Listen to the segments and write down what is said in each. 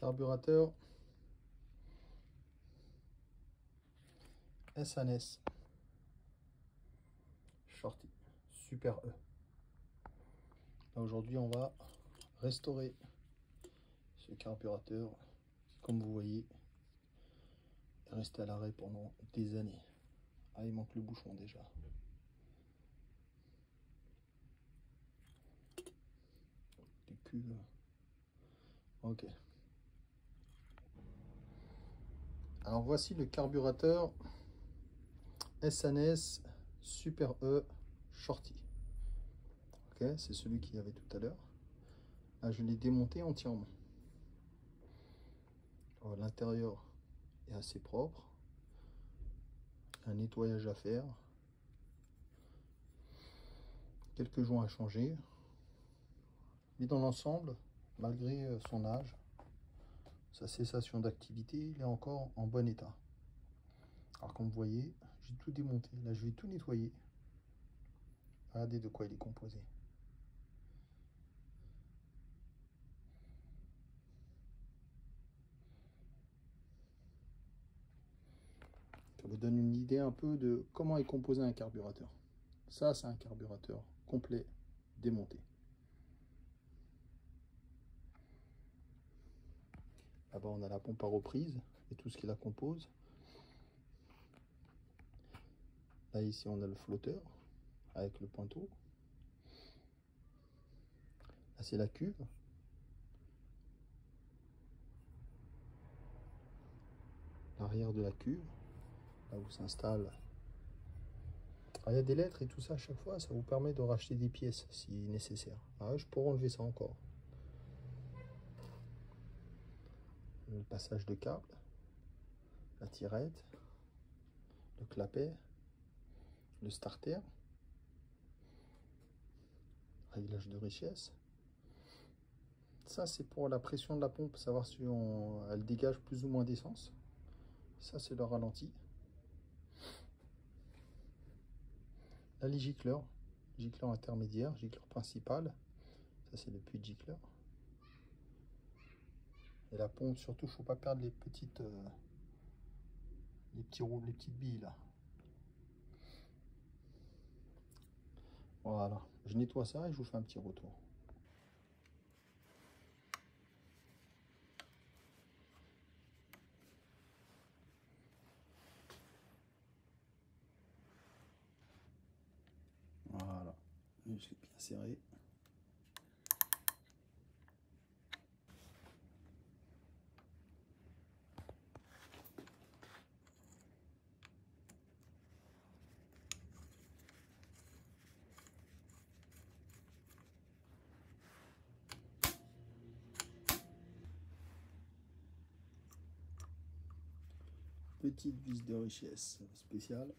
Carburateur S&S Shorty Super E. Aujourd'hui, on va restaurer ce carburateur qui, comme vous voyez, est resté à l'arrêt pendant des années. Ah, il manque le bouchon déjà. Les cuves. Ok. Alors voici le carburateur S&S Super E Shorty. Ok, c'est celui qu'il y avait tout à l'heure. Là, je l'ai démonté entièrement. L'intérieur est assez propre. Un nettoyage à faire. Quelques joints à changer. Mais dans l'ensemble, malgré son âge, sa cessation d'activité, il est encore en bon état. Alors comme vous voyez, j'ai tout démonté. Là, je vais tout nettoyer. Regardez de quoi il est composé. Ça vous donne une idée un peu de comment est composé un carburateur. Ça, c'est un carburateur complet, démonté. Là-bas, on a la pompe à reprise et tout ce qui la compose. Là, ici, on a le flotteur avec le pointeau. Là, c'est la cuve. L'arrière de la cuve, là où s'installe. Il y a des lettres et tout ça à chaque fois, ça vous permet de racheter des pièces si nécessaire. Ah, je pourrais enlever ça encore. Le passage de câble, la tirette, le clapet, le starter, réglage de richesse. Ça, c'est pour la pression de la pompe, savoir si elle dégage plus ou moins d'essence. Ça, c'est le ralenti. Là, les gicleurs, gicleur intermédiaire, gicleur principal. Ça, c'est le puits de gicleur. Et la pompe, surtout, il ne faut pas perdre les petites les petites billes là. Voilà, je nettoie ça et je vous fais un petit retour. Voilà, je l'ai bien serré. Petite vis de richesse spéciale.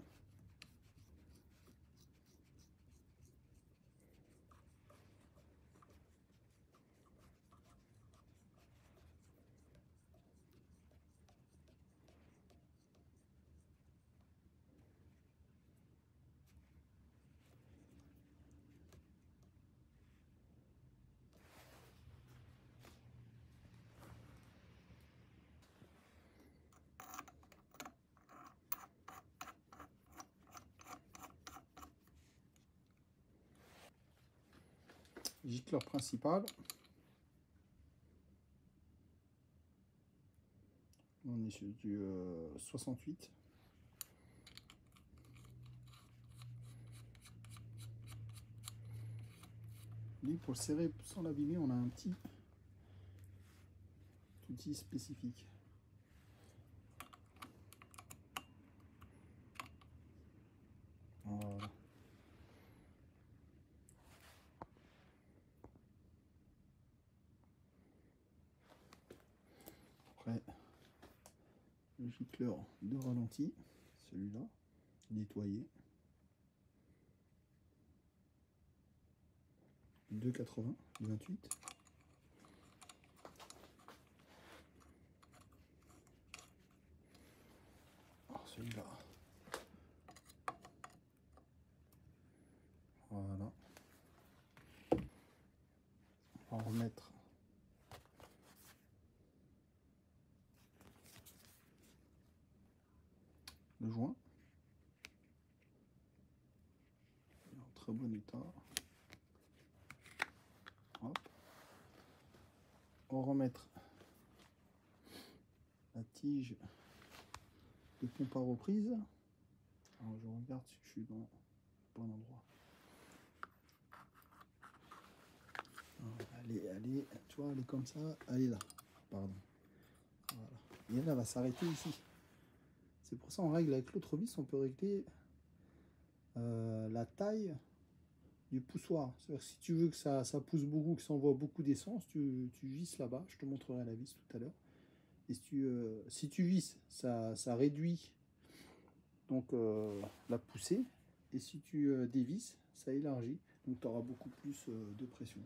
Gicleur principal. On est sur du 68. Lui, pour le serrer sans l'abîmer, on a un petit outil spécifique. Voilà. Après, le gicleur de ralenti, celui-là, nettoyé. 2,80, 28. Alors celui-là. Voilà. On va remettre état. Hop. On va remettre la tige de pompe à reprise. Alors je regarde si je suis dans le bon endroit. Allez, tu vois, elle est comme ça, elle est là. Pardon. Voilà. Et elle va s'arrêter ici. C'est pour ça on règle avec l'autre vis, on peut régler la taille du poussoir. C'est-à-dire que si tu veux que ça pousse beaucoup, que ça envoie beaucoup d'essence, tu visses là-bas. Je te montrerai la vis tout à l'heure. Et si tu visses, ça réduit donc la poussée. Et si tu dévisses, ça élargit. Donc tu auras beaucoup plus de pression.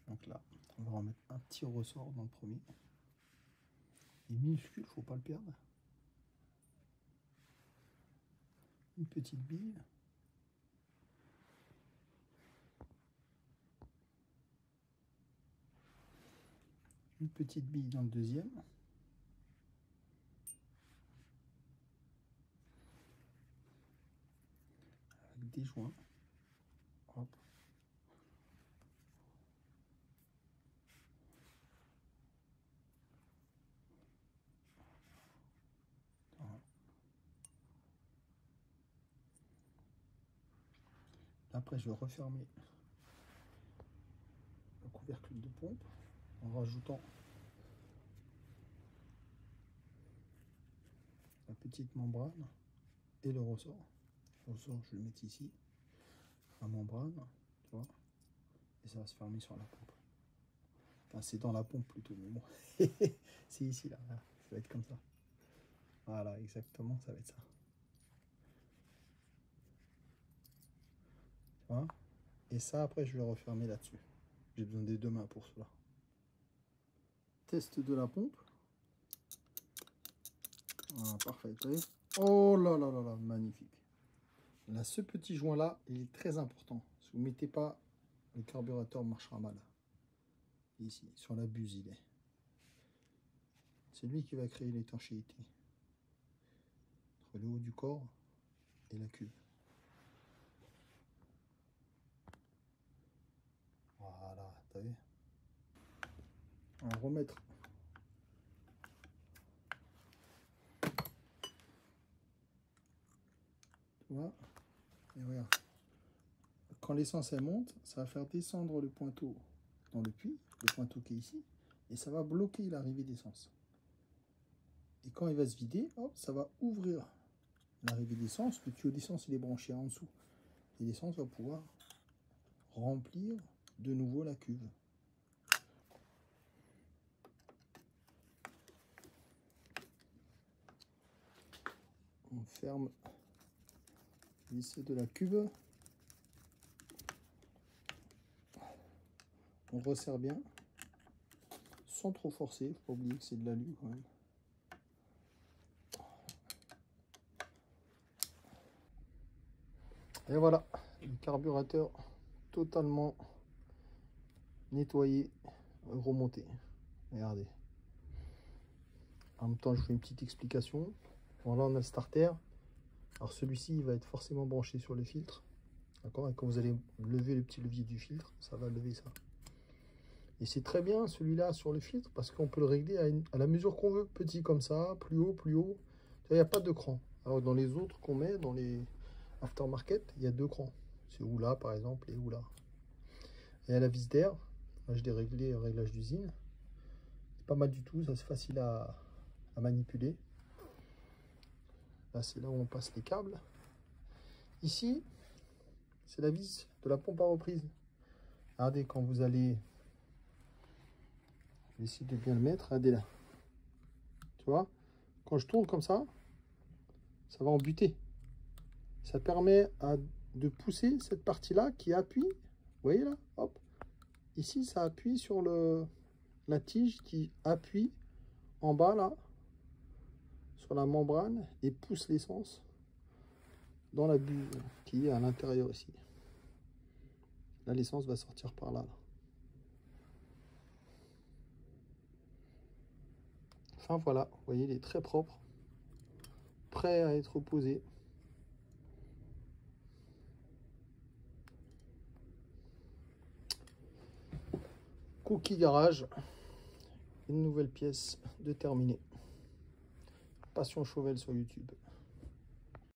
Donc là, on va remettre un petit ressort dans le premier. Il est minuscule, faut pas le perdre. Une petite bille. Une petite bille dans le deuxième. Avec des joints. Hop. Voilà. Après, je vais refermer le couvercle de pompe en rajoutant la petite membrane et le ressort. Le ressort, je vais le mettre ici. La membrane, tu vois, et ça va se fermer sur la pompe. Enfin, c'est dans la pompe plutôt, mais bon. C'est ici, là. Ça va être comme ça. Voilà, exactement, ça va être ça. Tu vois? Et ça, après, je vais le refermer là-dessus. J'ai besoin des deux mains pour cela. Test de la pompe. Voilà, parfait. Vous voyez? Oh là là là là, magnifique. Là, ce petit joint-là, il est très important. Si vous ne mettez pas, le carburateur marchera mal. Ici, sur la buse, il est. C'est lui qui va créer l'étanchéité entre le haut du corps et la cuve. Voilà, t'as vu? On va remettre tu vois, et regarde. Quand l'essence elle monte, ça va faire descendre le pointeau dans le puits, le pointeau qui est ici, et ça va bloquer l'arrivée d'essence. Et quand il va se vider, hop, ça va ouvrir l'arrivée d'essence. Le tuyau d'essence il est branché en dessous. Et l'essence va pouvoir remplir de nouveau la cuve. On ferme l'essai de la cuve. On resserre bien, sans trop forcer. Faut pas oublier que c'est de l'alu quand même. Et voilà, le carburateur totalement nettoyé, remonté. Regardez. En même temps, je fais une petite explication. Voilà, on a le starter. Alors celui-ci, il va être forcément branché sur le filtre. D'accord? Et quand vous allez lever le petit levier du filtre, ça va lever ça. Et c'est très bien celui-là sur le filtre parce qu'on peut le régler à la mesure qu'on veut. Petit comme ça, plus haut, plus haut. Il n'y a pas de cran. Alors dans les autres qu'on met, dans les aftermarket, il y a deux crans. C'est ou là par exemple et ou là. Et à la vis d'air, là je l'ai réglé au réglage d'usine. C'est pas mal du tout, ça c'est facile à manipuler. Là c'est là où on passe les câbles. Ici, c'est la vis de la pompe à reprise. Regardez quand vous allez... Je vais essayer de bien le mettre, regardez là. Tu vois, quand je tourne comme ça va en buter. Ça permet de pousser cette partie-là qui appuie. Vous voyez là, hop. Ici, ça appuie sur la tige qui appuie en bas là, sur la membrane et pousse l'essence dans la buse qui est à l'intérieur ici. Là, l'essence va sortir par là. Enfin voilà, vous voyez, il est très propre, prêt à être posé. Cookie Garage, une nouvelle pièce de terminée. Passion Chauvel sur YouTube.